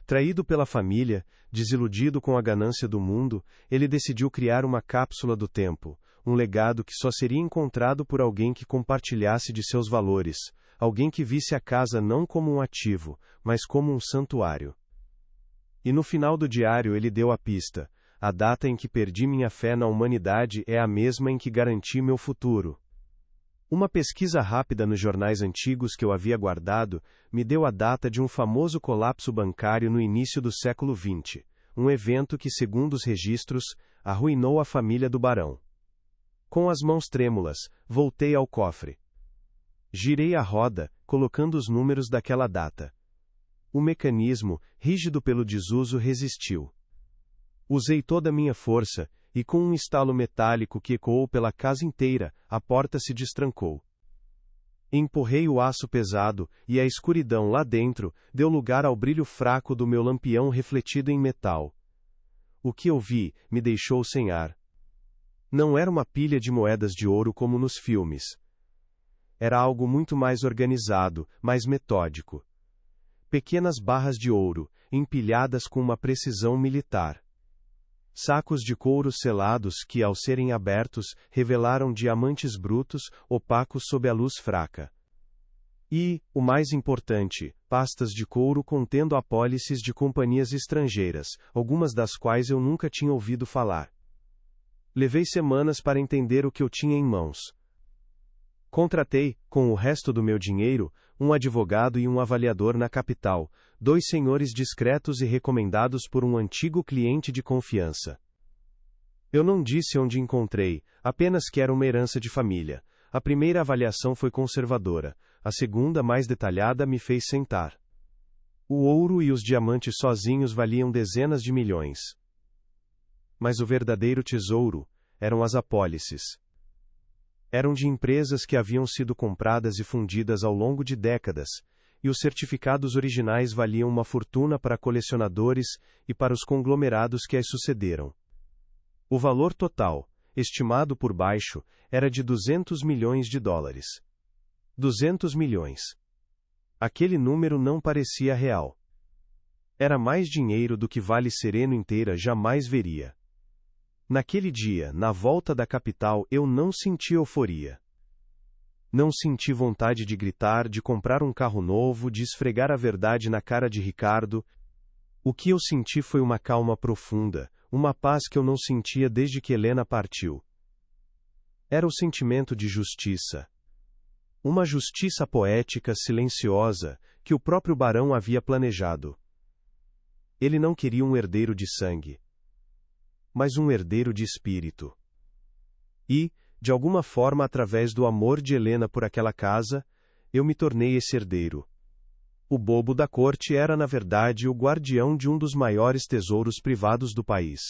Traído pela família, desiludido com a ganância do mundo, ele decidiu criar uma cápsula do tempo, um legado que só seria encontrado por alguém que compartilhasse de seus valores, alguém que visse a casa não como um ativo, mas como um santuário. E no final do diário ele deu a pista: a data em que perdi minha fé na humanidade é a mesma em que garanti meu futuro. Uma pesquisa rápida nos jornais antigos que eu havia guardado me deu a data de um famoso colapso bancário no início do século XX, um evento que, segundo os registros, arruinou a família do barão. Com as mãos trêmulas, voltei ao cofre. Girei a roda, colocando os números daquela data. O mecanismo, rígido pelo desuso, resistiu. Usei toda a minha força, e com um estalo metálico que ecoou pela casa inteira, a porta se destrancou. Empurrei o aço pesado, e a escuridão lá dentro deu lugar ao brilho fraco do meu lampião refletido em metal. O que eu vi me deixou sem ar. Não era uma pilha de moedas de ouro como nos filmes. Era algo muito mais organizado, mais metódico. Pequenas barras de ouro, empilhadas com uma precisão militar. Sacos de couro selados que, ao serem abertos, revelaram diamantes brutos, opacos sob a luz fraca. E, o mais importante, pastas de couro contendo apólices de companhias estrangeiras, algumas das quais eu nunca tinha ouvido falar. Levei semanas para entender o que eu tinha em mãos. Contratei, com o resto do meu dinheiro, um advogado e um avaliador na capital, 2 senhores discretos e recomendados por um antigo cliente de confiança. Eu não disse onde encontrei, apenas que era uma herança de família. A primeira avaliação foi conservadora, a segunda, mais detalhada, me fez sentar. O ouro e os diamantes sozinhos valiam dezenas de milhões. Mas o verdadeiro tesouro eram as apólices. Eram de empresas que haviam sido compradas e fundidas ao longo de décadas, e os certificados originais valiam uma fortuna para colecionadores e para os conglomerados que as sucederam. O valor total, estimado por baixo, era de 200 milhões de dólares. 200 milhões. Aquele número não parecia real. Era mais dinheiro do que Vale Sereno inteira jamais veria. Naquele dia, na volta da capital, eu não senti euforia. Não senti vontade de gritar, de comprar um carro novo, de esfregar a verdade na cara de Ricardo. O que eu senti foi uma calma profunda, uma paz que eu não sentia desde que Helena partiu. Era o sentimento de justiça. Uma justiça poética, silenciosa, que o próprio barão havia planejado. Ele não queria um herdeiro de sangue, mas um herdeiro de espírito. E, de alguma forma, através do amor de Helena por aquela casa, eu me tornei esse herdeiro. O bobo da corte era, na verdade, o guardião de um dos maiores tesouros privados do país.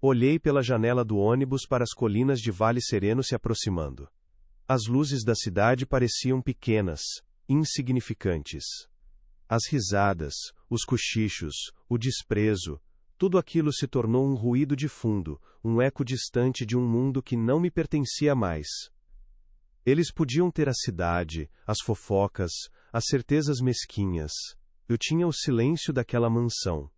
Olhei pela janela do ônibus para as colinas de Vale Sereno se aproximando. As luzes da cidade pareciam pequenas, insignificantes. As risadas, os cochichos, o desprezo, tudo aquilo se tornou um ruído de fundo, um eco distante de um mundo que não me pertencia mais. Eles podiam ter a cidade, as fofocas, as certezas mesquinhas. Eu tinha o silêncio daquela mansão.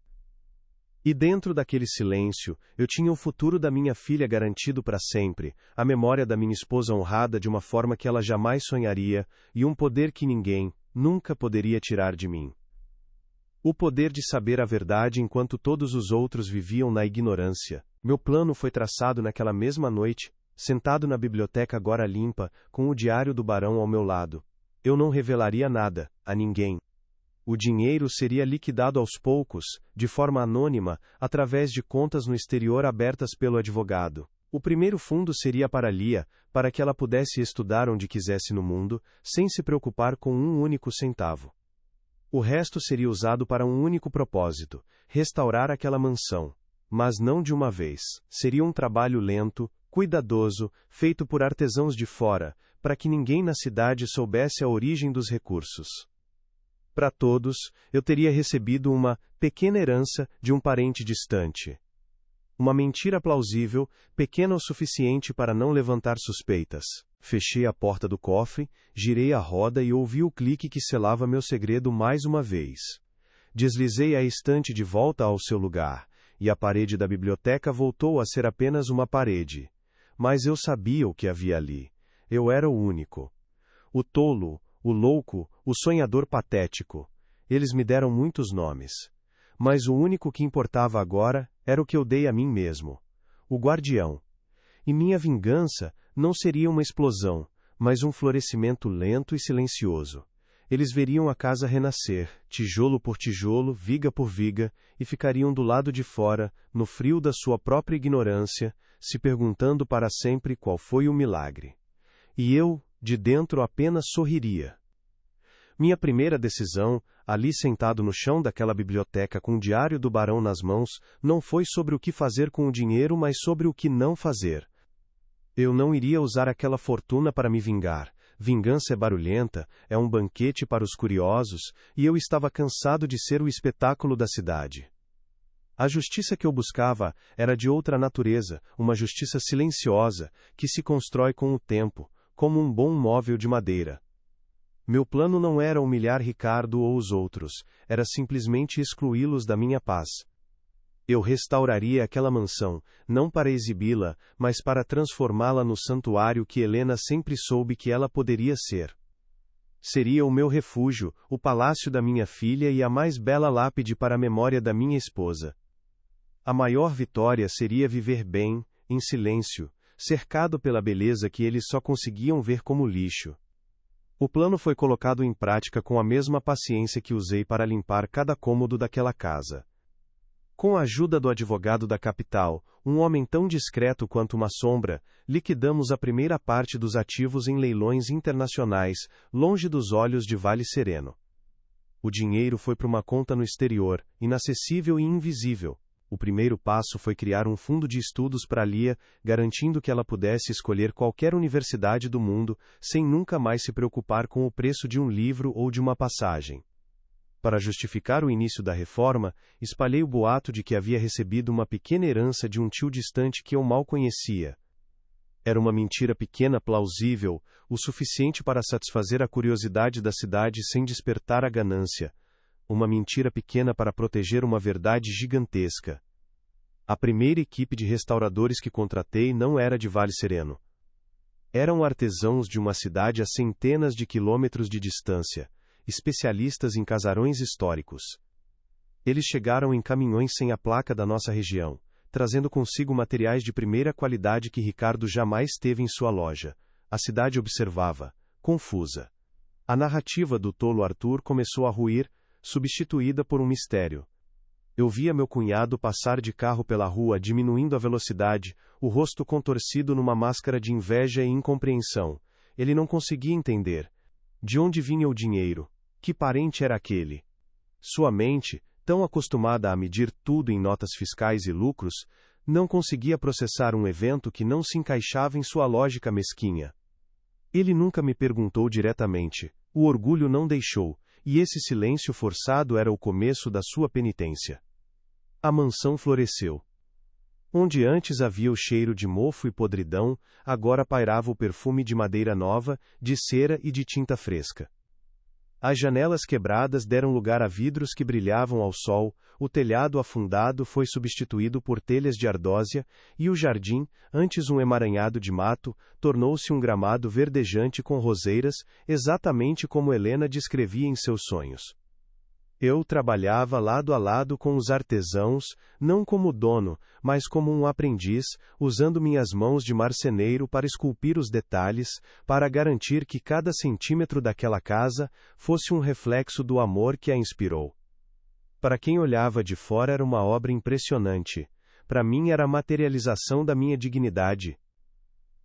E dentro daquele silêncio, eu tinha o futuro da minha filha garantido para sempre, a memória da minha esposa honrada de uma forma que ela jamais sonharia, e um poder que ninguém, nunca poderia tirar de mim. O poder de saber a verdade enquanto todos os outros viviam na ignorância. Meu plano foi traçado naquela mesma noite, sentado na biblioteca agora limpa, com o diário do barão ao meu lado. Eu não revelaria nada, a ninguém. O dinheiro seria liquidado aos poucos, de forma anônima, através de contas no exterior abertas pelo advogado. O primeiro fundo seria para Lia, para que ela pudesse estudar onde quisesse no mundo, sem se preocupar com um único centavo. O resto seria usado para um único propósito: restaurar aquela mansão. Mas não de uma vez. Seria um trabalho lento, cuidadoso, feito por artesãos de fora, para que ninguém na cidade soubesse a origem dos recursos. Para todos, eu teria recebido uma pequena herança de um parente distante. Uma mentira plausível, pequena o suficiente para não levantar suspeitas. Fechei a porta do cofre, girei a roda e ouvi o clique que selava meu segredo mais uma vez. Deslizei a estante de volta ao seu lugar, e a parede da biblioteca voltou a ser apenas uma parede. Mas eu sabia o que havia ali. Eu era o único. O tolo, o louco, o sonhador patético. Eles me deram muitos nomes. Mas o único que importava agora era o que eu dei a mim mesmo. O guardião. E minha vingança não seria uma explosão, mas um florescimento lento e silencioso. Eles veriam a casa renascer, tijolo por tijolo, viga por viga, e ficariam do lado de fora, no frio da sua própria ignorância, se perguntando para sempre qual foi o milagre. E eu, de dentro, apenas sorriria. Minha primeira decisão, ali sentado no chão daquela biblioteca com o diário do barão nas mãos, não foi sobre o que fazer com o dinheiro, mas sobre o que não fazer. Eu não iria usar aquela fortuna para me vingar. Vingança é barulhenta, é um banquete para os curiosos, e eu estava cansado de ser o espetáculo da cidade. A justiça que eu buscava era de outra natureza, uma justiça silenciosa, que se constrói com o tempo, como um bom móvel de madeira. Meu plano não era humilhar Ricardo ou os outros, era simplesmente excluí-los da minha paz. Eu restauraria aquela mansão, não para exibi-la, mas para transformá-la no santuário que Helena sempre soube que ela poderia ser. Seria o meu refúgio, o palácio da minha filha e a mais bela lápide para a memória da minha esposa. A maior vitória seria viver bem, em silêncio, cercado pela beleza que eles só conseguiam ver como lixo. O plano foi colocado em prática com a mesma paciência que usei para limpar cada cômodo daquela casa. Com a ajuda do advogado da capital, um homem tão discreto quanto uma sombra, liquidamos a primeira parte dos ativos em leilões internacionais, longe dos olhos de Vale Sereno. O dinheiro foi para uma conta no exterior, inacessível e invisível. O primeiro passo foi criar um fundo de estudos para Lia, garantindo que ela pudesse escolher qualquer universidade do mundo, sem nunca mais se preocupar com o preço de um livro ou de uma passagem. Para justificar o início da reforma, espalhei o boato de que havia recebido uma pequena herança de um tio distante que eu mal conhecia. Era uma mentira pequena plausível, o suficiente para satisfazer a curiosidade da cidade sem despertar a ganância. Uma mentira pequena para proteger uma verdade gigantesca. A primeira equipe de restauradores que contratei não era de Vale Sereno. Eram artesãos de uma cidade a centenas de quilômetros de distância, especialistas em casarões históricos. Eles chegaram em caminhões sem a placa da nossa região, trazendo consigo materiais de primeira qualidade que Ricardo jamais teve em sua loja. A cidade observava, confusa. A narrativa do tolo Arthur começou a ruir, substituída por um mistério. Eu via meu cunhado passar de carro pela rua diminuindo a velocidade, o rosto contorcido numa máscara de inveja e incompreensão. Ele não conseguia entender. De onde vinha o dinheiro? Que parente era aquele? Sua mente, tão acostumada a medir tudo em notas fiscais e lucros, não conseguia processar um evento que não se encaixava em sua lógica mesquinha. Ele nunca me perguntou diretamente, o orgulho não deixou, e esse silêncio forçado era o começo da sua penitência. A mansão floresceu. Onde antes havia o cheiro de mofo e podridão, agora pairava o perfume de madeira nova, de cera e de tinta fresca. As janelas quebradas deram lugar a vidros que brilhavam ao sol, o telhado afundado foi substituído por telhas de ardósia, e o jardim, antes um emaranhado de mato, tornou-se um gramado verdejante com roseiras, exatamente como Helena descrevia em seus sonhos. Eu trabalhava lado a lado com os artesãos, não como dono, mas como um aprendiz, usando minhas mãos de marceneiro para esculpir os detalhes, para garantir que cada centímetro daquela casa fosse um reflexo do amor que a inspirou. Para quem olhava de fora era uma obra impressionante. Para mim era a materialização da minha dignidade.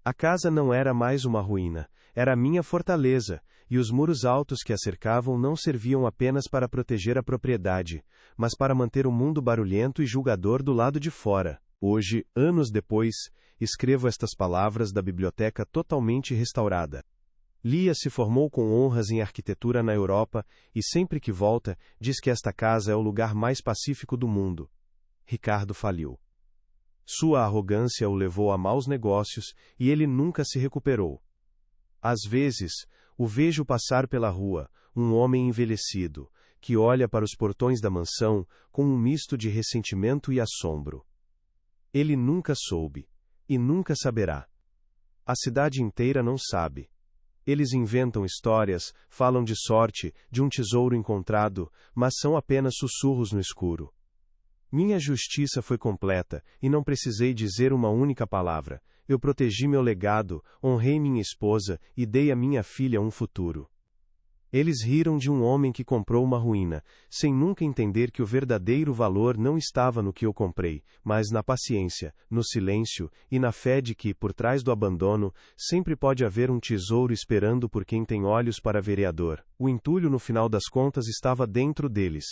A casa não era mais uma ruína, era a minha fortaleza, e os muros altos que a cercavam não serviam apenas para proteger a propriedade, mas para manter o mundo barulhento e julgador do lado de fora. Hoje, anos depois, escrevo estas palavras da biblioteca totalmente restaurada. Lia se formou com honras em arquitetura na Europa, e sempre que volta, diz que esta casa é o lugar mais pacífico do mundo. Ricardo faliu. Sua arrogância o levou a maus negócios, e ele nunca se recuperou. Às vezes, o vejo passar pela rua, um homem envelhecido, que olha para os portões da mansão com um misto de ressentimento e assombro. Ele nunca soube, e nunca saberá. A cidade inteira não sabe. Eles inventam histórias, falam de sorte, de um tesouro encontrado, mas são apenas sussurros no escuro. Minha justiça foi completa, e não precisei dizer uma única palavra. Eu protegi meu legado, honrei minha esposa, e dei à minha filha um futuro. Eles riram de um homem que comprou uma ruína, sem nunca entender que o verdadeiro valor não estava no que eu comprei, mas na paciência, no silêncio, e na fé de que, por trás do abandono, sempre pode haver um tesouro esperando por quem tem olhos para vereador. O entulho no final das contas estava dentro deles.